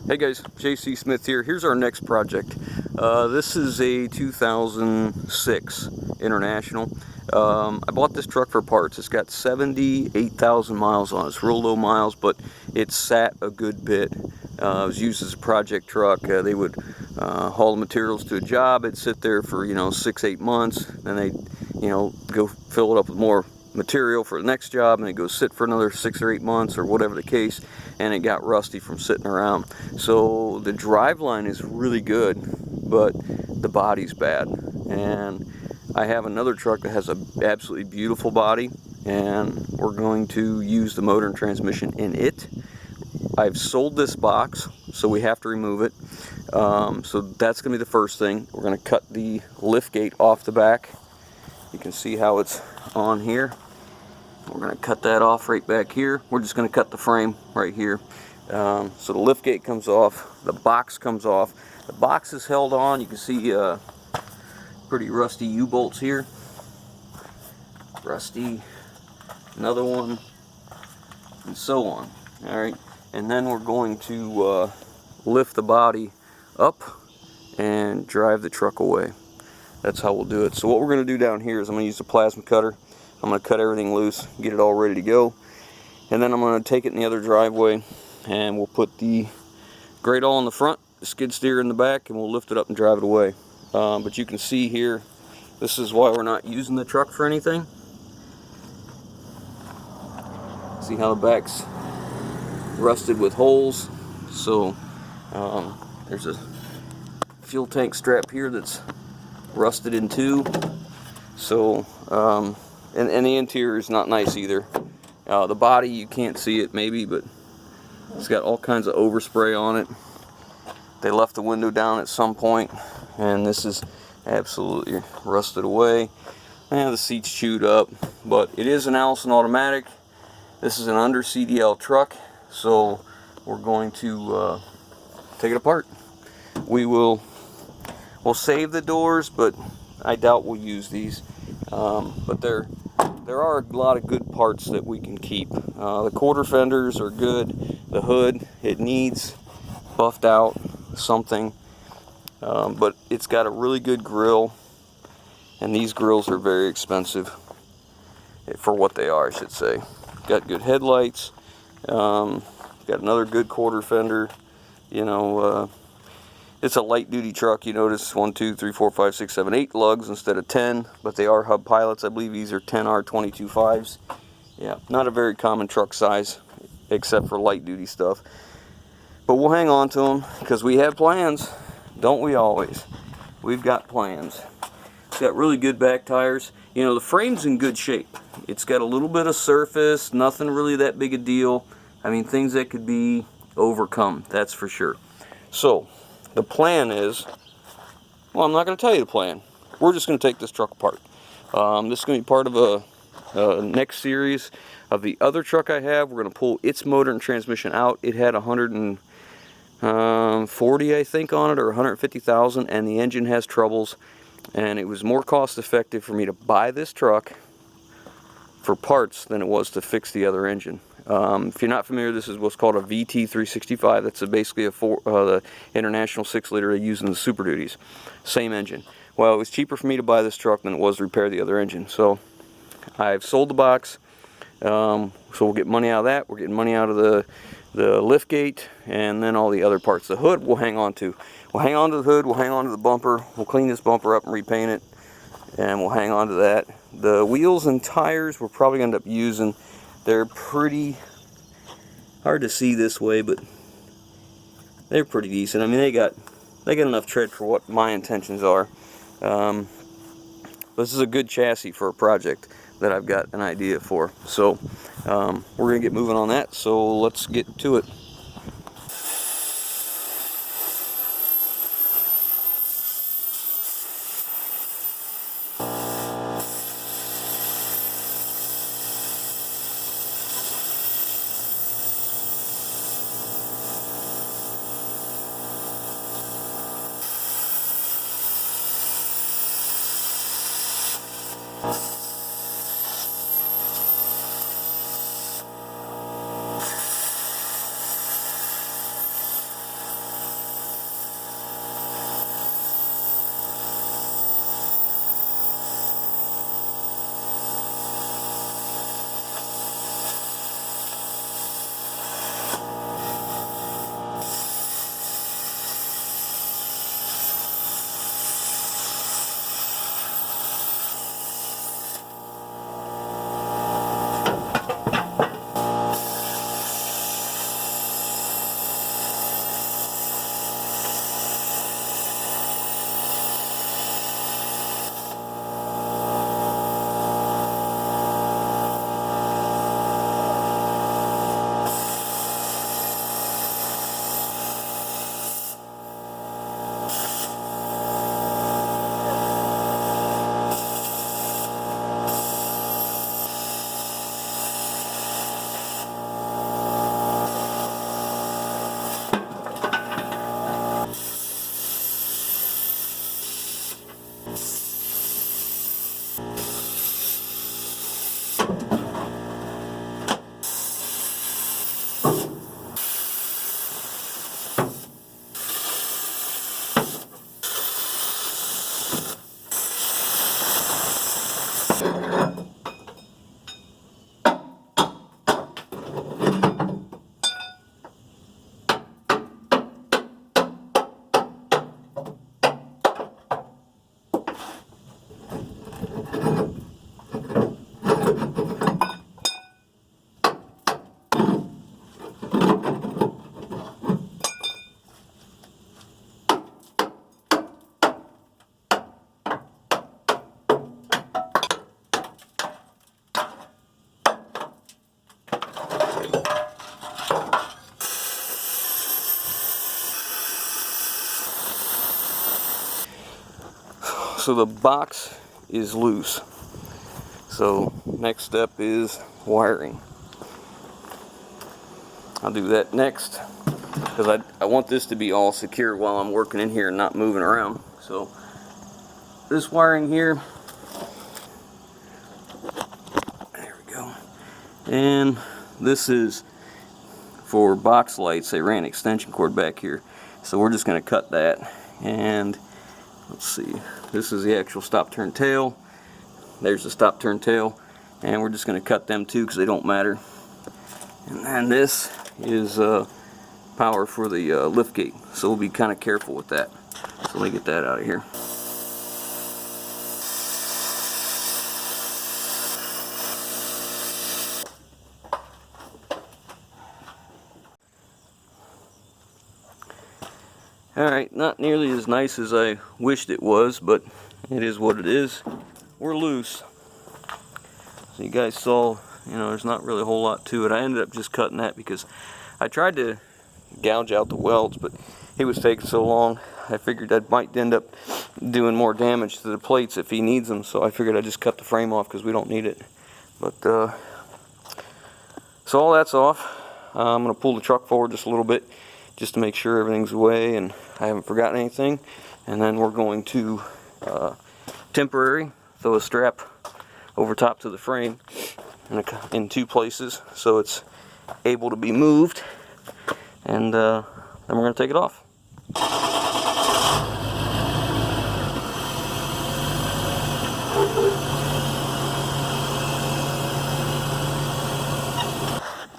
Hey guys, JC Smith here. Here's our next project. This is a 2006 International. I bought this truck for parts. It's got 78,000 miles on it. It's real low miles, but it sat a good bit. It was used as a project truck. They would haul the materials to a job. It'd sit there for 6-8 months. Then they'd go fill it up with more material for the next job, and it goes sit for another 6 or 8 months or whatever the case, and it got rusty from sitting around. So the driveline is really good, but the body's bad. And I have another truck that has an absolutely beautiful body, and we're going to use the motor and transmission in it. I've sold this box, so we have to remove it. So that's going to be the first thing. We're going to cut the lift gate off the back. You can see how it's on here. We're going to cut that off right back here. We're just going to cut the frame right here. So the lift gate comes off, the box comes off. The box is held on. You can see pretty rusty U-bolts here. Rusty, another one, and so on. Alright, and then we're going to lift the body up and drive the truck away. That's how we'll do it. So what we're going to do down here is I'm going to use a plasma cutter. I'm going to cut everything loose, get it all ready to go. And then I'm going to take it in the other driveway, and we'll put the grate all in the front, the skid steer in the back, and we'll lift it up and drive it away. But you can see here, this is why we're not using the truck for anything. See how the back's rusted with holes. So there's a fuel tank strap here that's rusted in two. So and the interior is not nice either. The body, you can't see it maybe, but it's got all kinds of overspray on it. They left the window down at some point, and this is absolutely rusted away. And the seat's chewed up, but it is an Allison automatic. This is an under CDL truck, so we're going to take it apart. We'll save the doors, but I doubt we'll use these. But there are a lot of good parts that we can keep. The quarter fenders are good. The hood, it needs buffed out something, but it's got a really good grill, and these grills are very expensive for what they are, I should say. Got good headlights. Got another good quarter fender. It's a light duty truck. You notice 1, 2, 3, 4, 5, 6, 7, 8 lugs instead of 10, but they are hub pilots. I believe these are 10R22.5s. Yeah, not a very common truck size except for light duty stuff. But we'll hang on to them because we have plans, don't we always? We've got plans. It's got really good back tires. The frame's in good shape. It's got a little bit of surface, nothing really that big a deal. I mean, things that could be overcome, that's for sure. So the plan is, well, I'm not going to tell you the plan. We're just going to take this truck apart. This is going to be part of a next series of the other truck I have. We're going to pull its motor and transmission out. It had 140, I think, on it, or 150,000, and the engine has troubles. And it was more cost effective for me to buy this truck for parts than it was to fix the other engine. If you're not familiar, this is what's called a VT365. That's basically the International 6-liter they use in the Super Duties. Same engine. Well, it was cheaper for me to buy this truck than it was to repair the other engine. So I've sold the box. So we'll get money out of that. We're getting money out of the lift gate, and then all the other parts. The hood we'll hang on to. We'll hang on to the hood. We'll hang on to the bumper. We'll clean this bumper up and repaint it, and we'll hang on to that. The wheels and tires we're probably going to end up using. They're pretty hard to see this way, but they're pretty decent. I mean, they got enough tread for what my intentions are. This is a good chassis for a project that I've got an idea for. So we're going to get moving on that. So let's get to it. so the box is loose. So next step is wiring. I'll do that next because I want this to be all secure while I'm working in here and not moving around. So this wiring here, there we go. And this is for box lights. They ran extension cord back here. So we're just going to cut that. And let's see, this is the actual stop turn tail. There's the stop turn tail. And we're just going to cut them too because they don't matter. And then this is power for the lift gate. So we'll be kind of careful with that. So let me get that out of here. Alright, not nearly as nice as I wished it was, but it is what it is. We're loose. So you guys saw, you know, there's not really a whole lot to it. I ended up just cutting that because I tried to gouge out the welds, but it was taking so long. I figured I might end up doing more damage to the plates if he needs them, so I figured I'd just cut the frame off because we don't need it. But, so all that's off. I'm going to pull the truck forward just a little bit just to make sure everything's away and I haven't forgotten anything. And then we're going to temporary throw a strap over top to the frame in two places so it's able to be moved, and then we're going to take it off.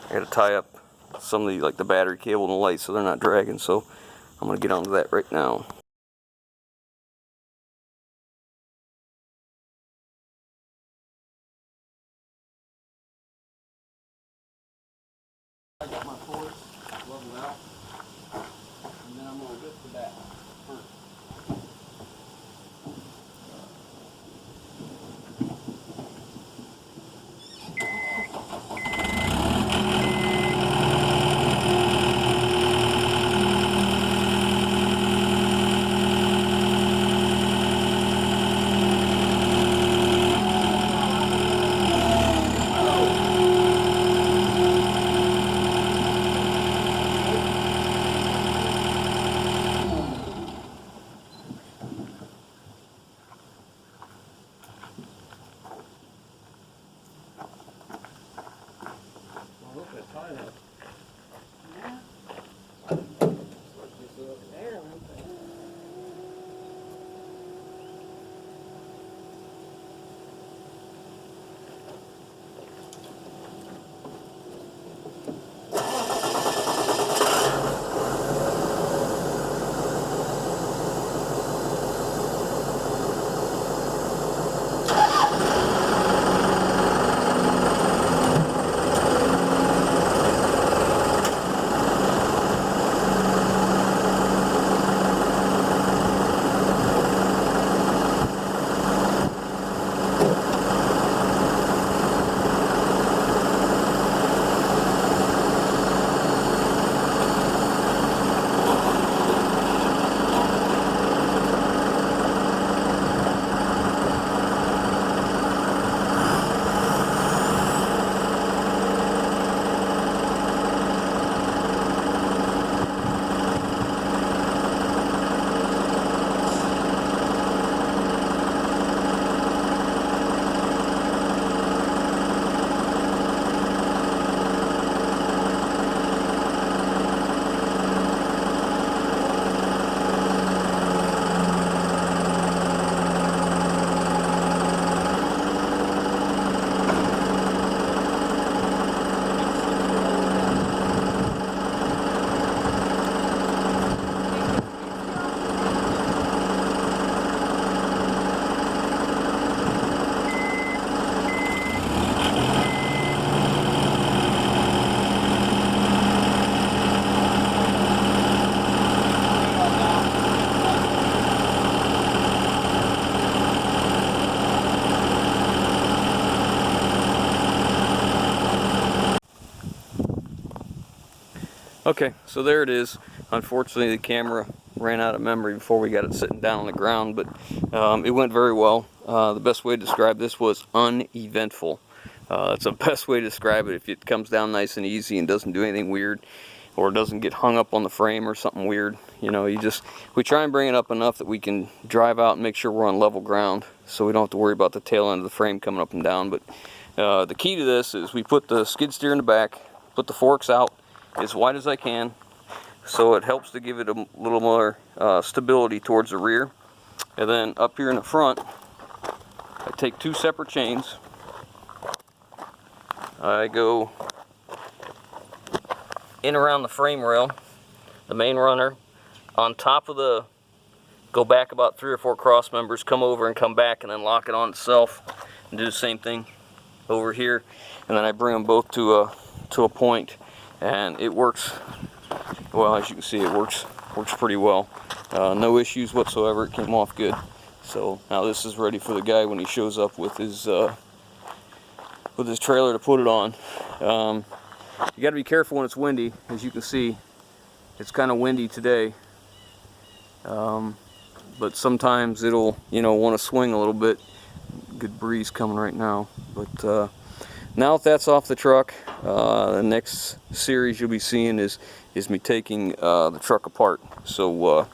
I got to tie up some of the the battery cable and the lights so they're not dragging, so I'm going to get onto that right now. I got my cords leveled out, and then I'm going to lift the back first. Okay, so there it is. Unfortunately, the camera ran out of memory before we got it sitting down on the ground, but it went very well. The best way to describe this was uneventful. That's the best way to describe it. If it comes down nice and easy and doesn't do anything weird, or doesn't get hung up on the frame or something weird, you know, we try and bring it up enough that we can drive out and make sure we're on level ground, so we don't have to worry about the tail end of the frame coming up and down. But the key to this is we put the skid steer in the back, put the forks out as wide as I can, so it helps to give it a little more stability towards the rear. And then up here in the front, I take 2 separate chains. I go in around the frame rail, the main runner, on top of the, go back about 3 or 4 cross members, come over and come back, and then lock it on itself, and do the same thing over here. And then I bring them both to a point, and it works. Well, as you can see, it works pretty well. No issues whatsoever. It came off good. So now this is ready for the guy when he shows up with his trailer to put it on. You got to be careful when it's windy. As you can see, it's kind of windy today, but sometimes it'll, you know, want to swing a little bit. Good breeze coming right now. But now that that's off the truck, the next series you'll be seeing is me taking the truck apart. So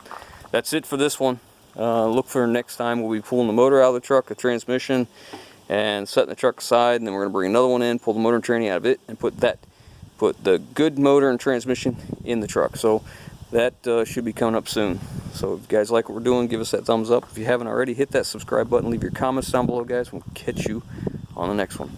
that's it for this one. Look for next time. We'll be pulling the motor out of the truck, the transmission, and setting the truck aside, and then we're going to bring another one in, pull the motor and tranny out of it, and put the good motor and transmission in the truck. So that should be coming up soon. So if you guys like what we're doing, give us that thumbs up. If you haven't already, hit that subscribe button, leave your comments down below, guys. We'll catch you on the next one.